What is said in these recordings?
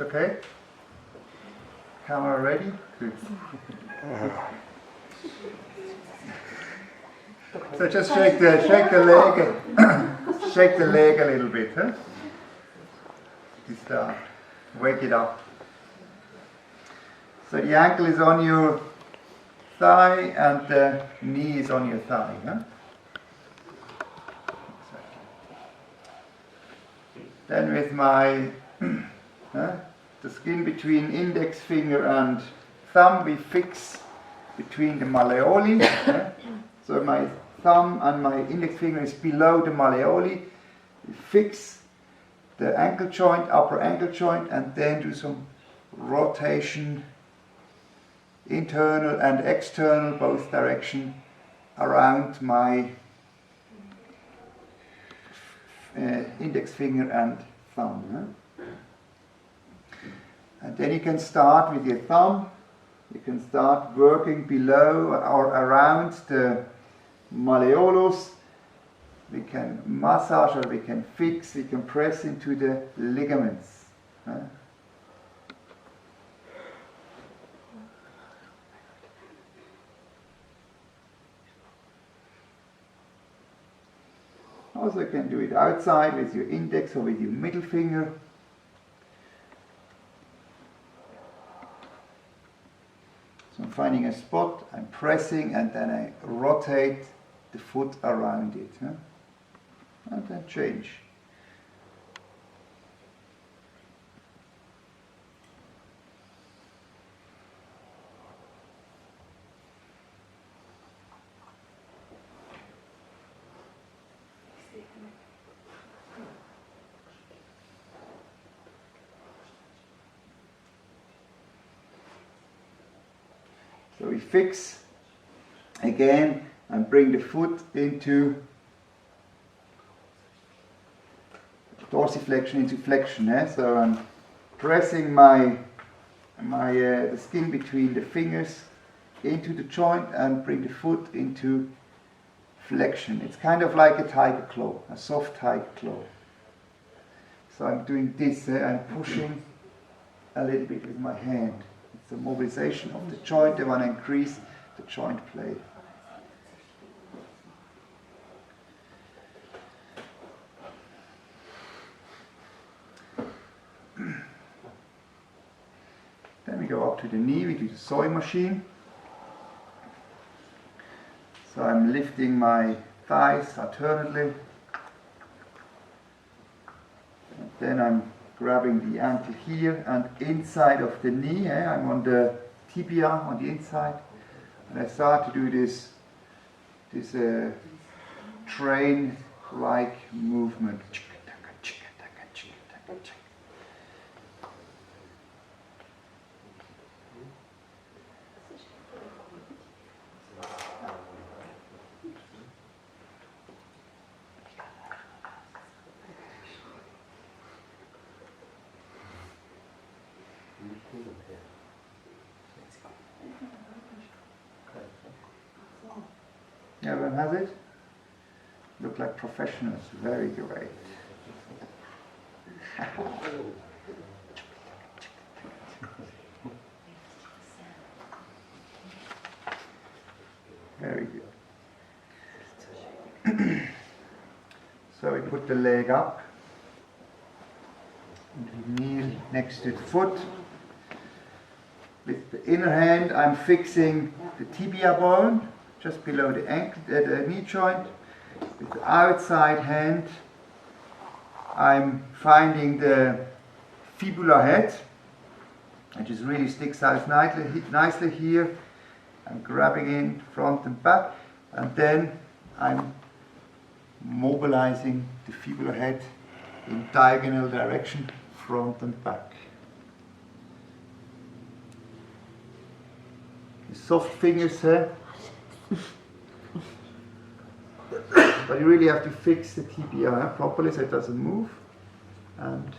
It's okay? Camera ready? Good. So just shake the leg, shake the leg a little bit, huh? Just wake it up. So the ankle is on your thigh and the knee is on your thigh, huh? Then with my the skin between index finger and thumb, we fix between the malleoli. So my thumb and my index finger is below the malleoli. We fix the ankle joint, upper ankle joint, and then do some rotation, internal and external, both direction, around my index finger and thumb. And then you can start with your thumb. You can start working below or around the malleolus. We can massage or we can fix, we can press into the ligaments. Also you can do it outside with your index or with your middle finger. So I'm finding a spot, I'm pressing, and then I rotate the foot around it. And then change. So we fix again and bring the foot into dorsiflexion into flexion. So I'm pressing the skin between the fingers into the joint and bring the foot into flexion. It's kind of like a tiger claw, a soft tiger claw. So I'm doing this, I'm pushing a little bit with my hand. It's a mobilization of the joint. I want to increase the joint play. Then we go up to the knee, we do the sewing machine. So I'm lifting my thighs alternately. And then I'm grabbing the ankle here and inside of the knee. I'm on the tibia on the inside. And I start to do this train-like movement. Everyone has it? Look like professionals. Very great. Very good. So we put the leg up and we kneel next to the foot. With the inner hand I'm fixing the tibia bone just below the ankle, the knee joint. With the outside hand I'm finding the fibula head, which just really sticks out nicely here. I'm grabbing in front and back, and then I'm mobilizing the fibula head in diagonal direction, front and back. The soft fingers here, but you really have to fix the tibia properly so it doesn't move, and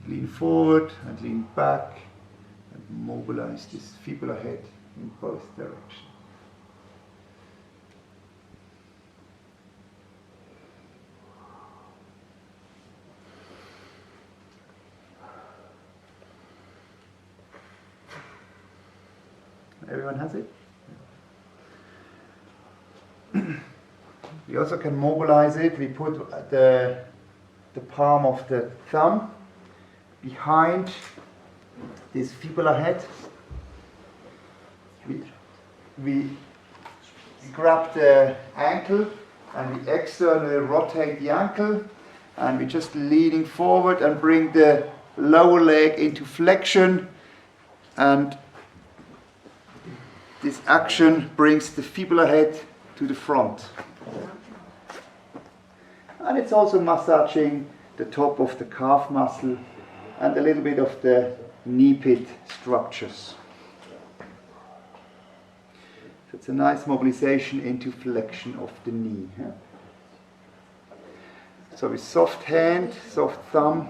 lean forward and lean back and mobilize this fibula head in both directions. Everyone has it? We also can mobilize it. We put the palm of the thumb behind this fibula head. We grab the ankle and we externally rotate the ankle, and we're just leaning forward and bring the lower leg into flexion, and this action brings the fibula head to the front. And it's also massaging the top of the calf muscle and a little bit of the knee pit structures. So it's a nice mobilization into flexion of the knee. Yeah? So with soft hand, soft thumb,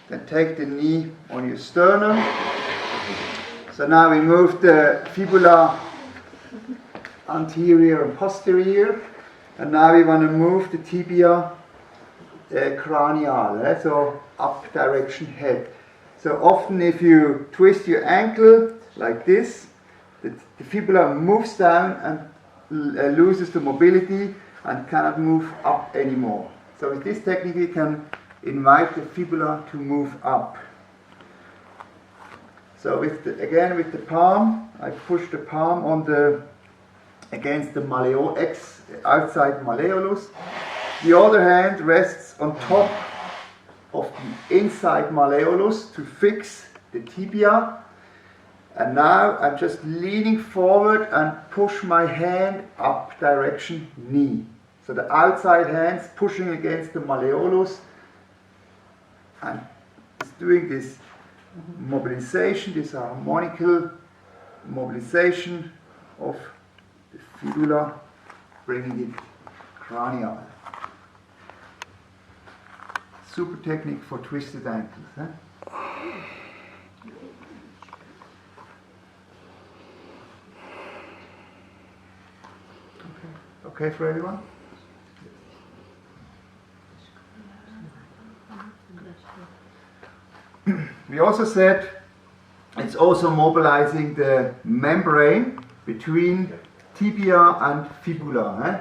then take the knee on your sternum. So now we move the fibula anterior and posterior, and now we want to move the tibia cranial, so up direction head. So often if you twist your ankle like this, the fibula moves down and loses the mobility and cannot move up anymore. So with this technique we can invite the fibula to move up. So again with the palm, I push the palm on against the outside malleolus. The other hand rests on top of the inside malleolus to fix the tibia. And now I'm just leaning forward and push my hand up direction knee. So the outside hand's pushing against the malleolus and it's doing this mobilization, this harmonical mobilization of the fibula, bringing it cranial. Super technique for twisted ankles. Huh? Okay for everyone? We also said it's also mobilizing the membrane between tibia and fibula. Eh?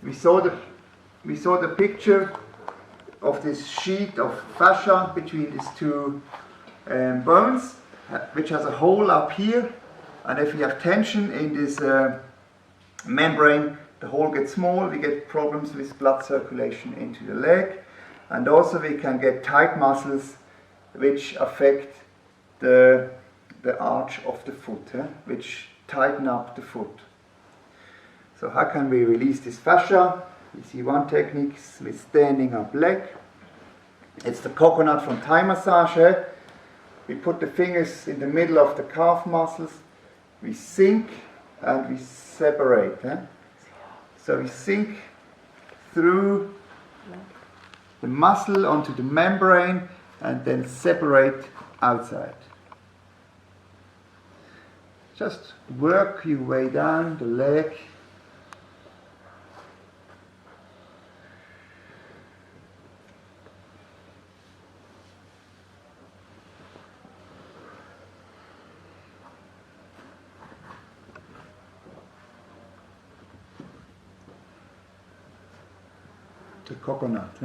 We saw the picture of this sheet of fascia between these two bones, which has a hole up here, and if we have tension in this membrane, the hole gets small, we get problems with blood circulation into the leg, and also we can get tight muscles which affect the arch of the foot, which tighten up the foot. So how can we release this fascia? You see one technique with standing up leg. It's the coconut from Thai massage. We put the fingers in the middle of the calf muscles, we sink and we separate. So we sink through the muscle onto the membrane and then separate outside. Just work your way down the leg. The coconut.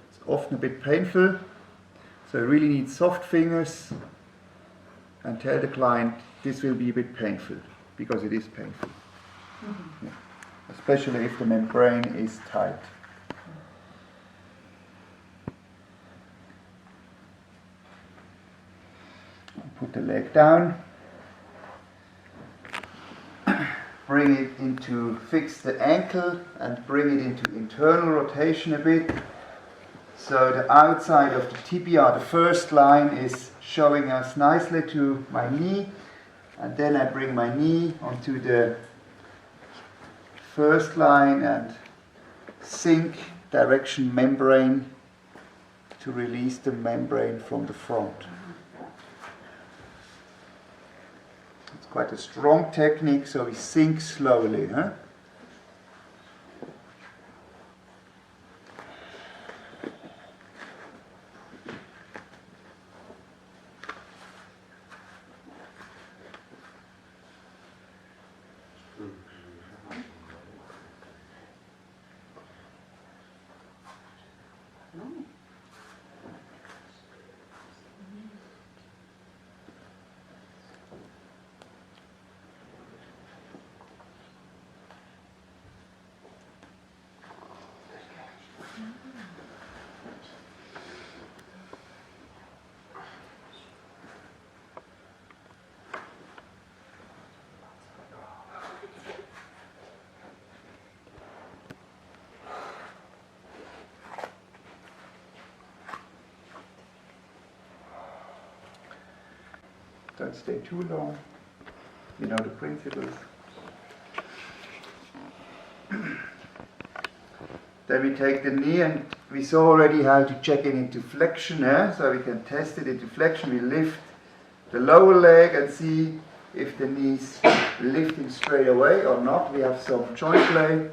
It's often a bit painful, so you really need soft fingers and tell the client this will be a bit painful, because it is painful. Mm-hmm. Yeah. Especially if the membrane is tight. Put the leg down. Bring it into, fix the ankle and bring it into internal rotation a bit. So the outside of the tibia, the first line, is showing us nicely to my knee, and then I bring my knee onto the first line and sink direction membrane to release the membrane from the front. quite a strong technique, so we sink slowly. Huh? Don't stay too long. You know the principles. Then we take the knee, and we saw already how to check it into flexion, so we can test it into flexion. We lift the lower leg and see if the knee's lifting straight away or not. We have some joint play.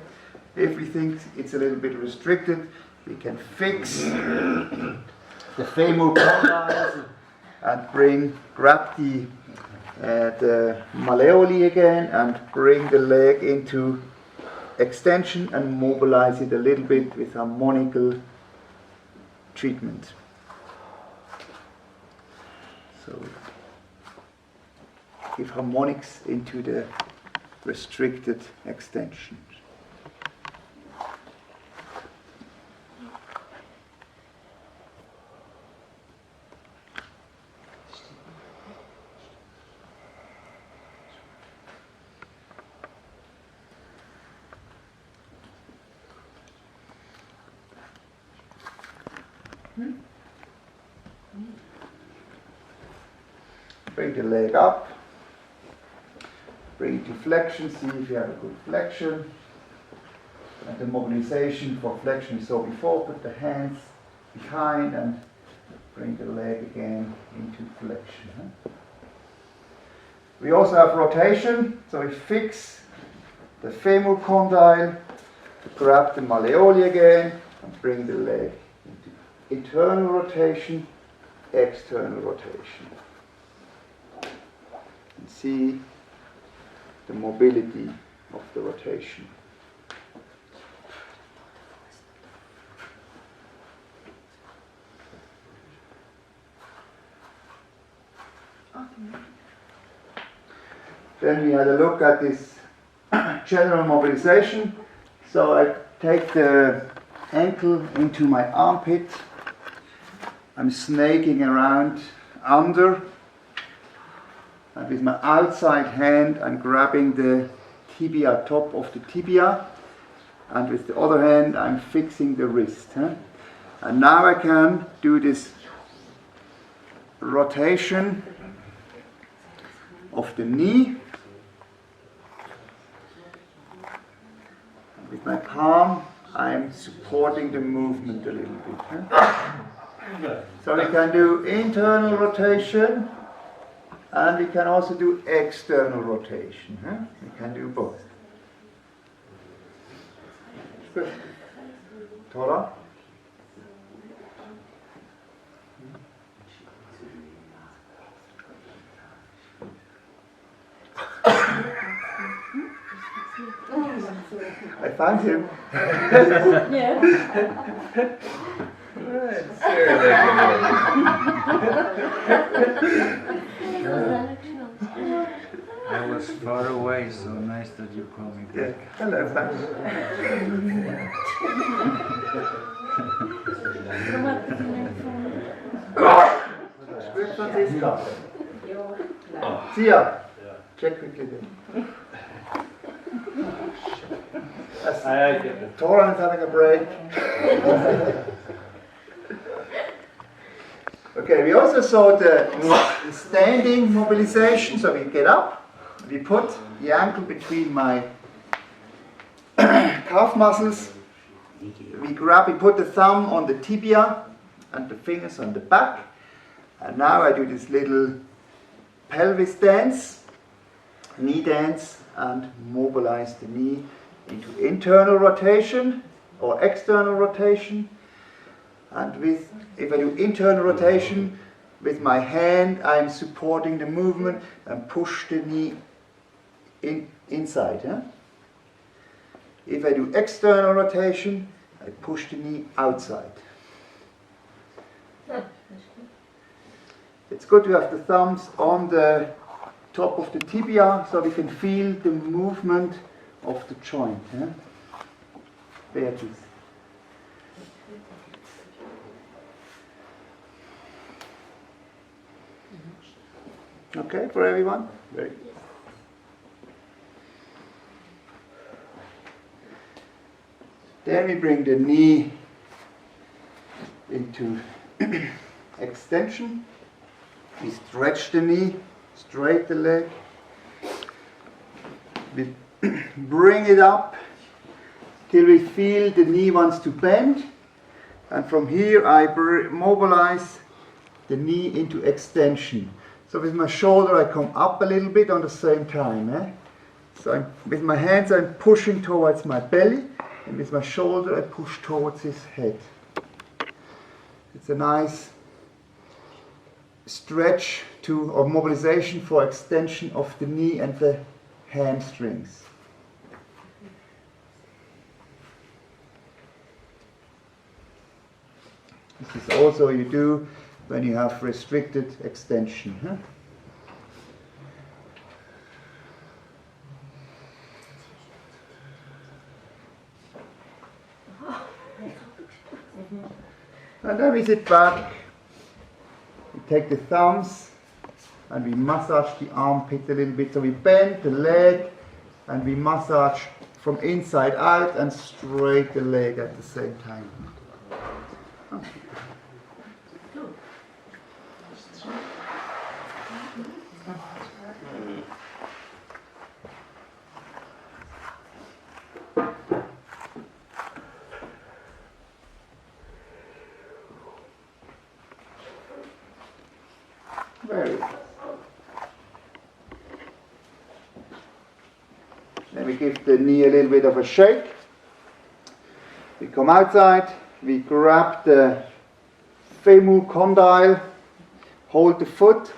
If we think it's a little bit restricted, we can fix the femur condyles and grab the malleoli again and bring the leg into extension and mobilize it a little bit with harmonical treatment. So give harmonics into the restricted extension. Bring the leg up, bring it to flexion, see if you have a good flexion. And the mobilization for flexion we saw before, put the hands behind and bring the leg again into flexion. We also have rotation, so we fix the femur condyle, grab the malleoli again and bring the leg into internal rotation, external rotation. And see the mobility of the rotation. Then we had a look at this general mobilization. So I take the ankle into my armpit. I'm snaking around under. And with my outside hand, I'm grabbing the tibia, top of the tibia. And with the other hand, I'm fixing the wrist. And now I can do this rotation of the knee. With my palm, I'm supporting the movement a little bit. So we can do internal rotation, and we can also do external rotation. We can do both. Good. Tora? I found him. Yeah. I was far away, so nice that you called me back. Hello, thanks. Script Franziska. Tia, check quickly there. Toran is having a break. Okay, we also saw the standing mobilization. So we get up, we put the ankle between my calf muscles. We put the thumb on the tibia and the fingers on the back. And now I do this little pelvis dance. knee dance and mobilize the knee into internal rotation or external rotation. And if I do internal rotation, with my hand I'm supporting the movement and push the knee inside. If I do external rotation, I push the knee outside. It's good to have the thumbs on the top of the tibia so we can feel the movement of the joint. Beatrice. Okay, for everyone? Very good. Then we bring the knee into extension. We stretch the knee, straight the leg. We bring it up till we feel the knee wants to bend. And from here I mobilize the knee into extension. So with my shoulder I come up a little bit on the same time. So with my hands I'm pushing towards my belly, and with my shoulder I push towards his head. It's a nice stretch or mobilization for extension of the knee and the hamstrings. This is also you do when you have restricted extension. And then we sit back, we take the thumbs and we massage the armpit a little bit. So we bend the leg and we massage from inside out and straight the leg at the same time. Very good. Then we give the knee a little bit of a shake. We come outside, we grab the femur condyle, hold the foot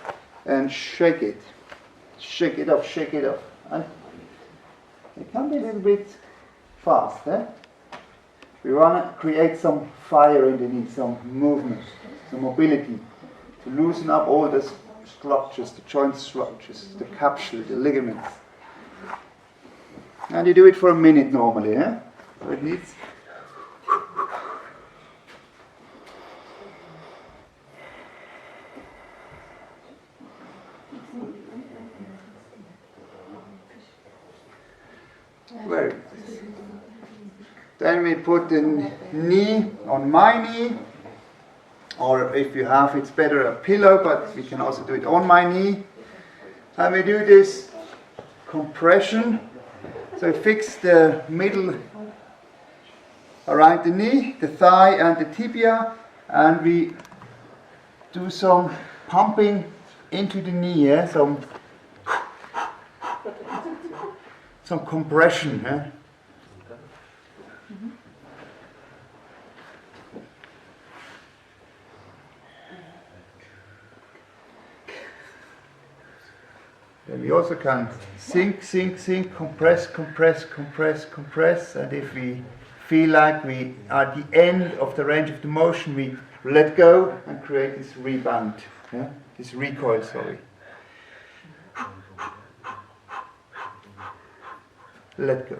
and shake it. Shake it off, shake it off. And it can be a little bit fast. We want to create some fire in the knee, some movement, some mobility, to loosen up all the structures, the joint structures, the capsule, the ligaments. And you do it for a minute normally. So it needs. Very good. Then we put the knee on my knee, or if you have, it's better a pillow, but we can also do it on my knee. And we do this compression. So fix the middle around the knee, the thigh and the tibia, and we do some pumping into the knee, some compression. Then we also can sink, compress, and if we feel like we are at the end of the range of the motion, we let go and create this rebound, this recoil, Let go.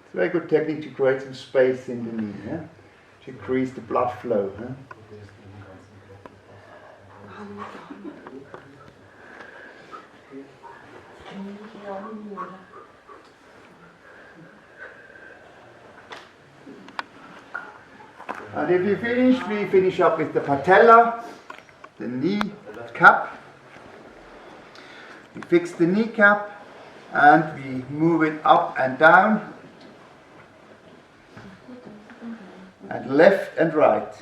It's a very good technique to create some space in the knee, to increase the blood flow. And if you finish, we finish up with the patella, the knee cap. We fix the kneecap and we move it up and down, and left and right.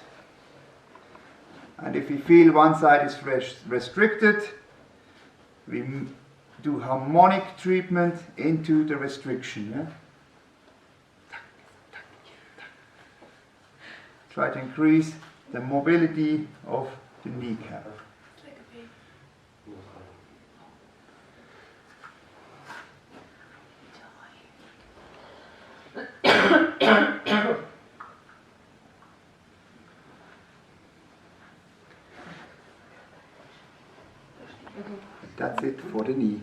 And if we feel one side is restricted, we do harmonic treatment into the restriction. Yeah? Try to increase the mobility of the kneecap. That's it for the knee.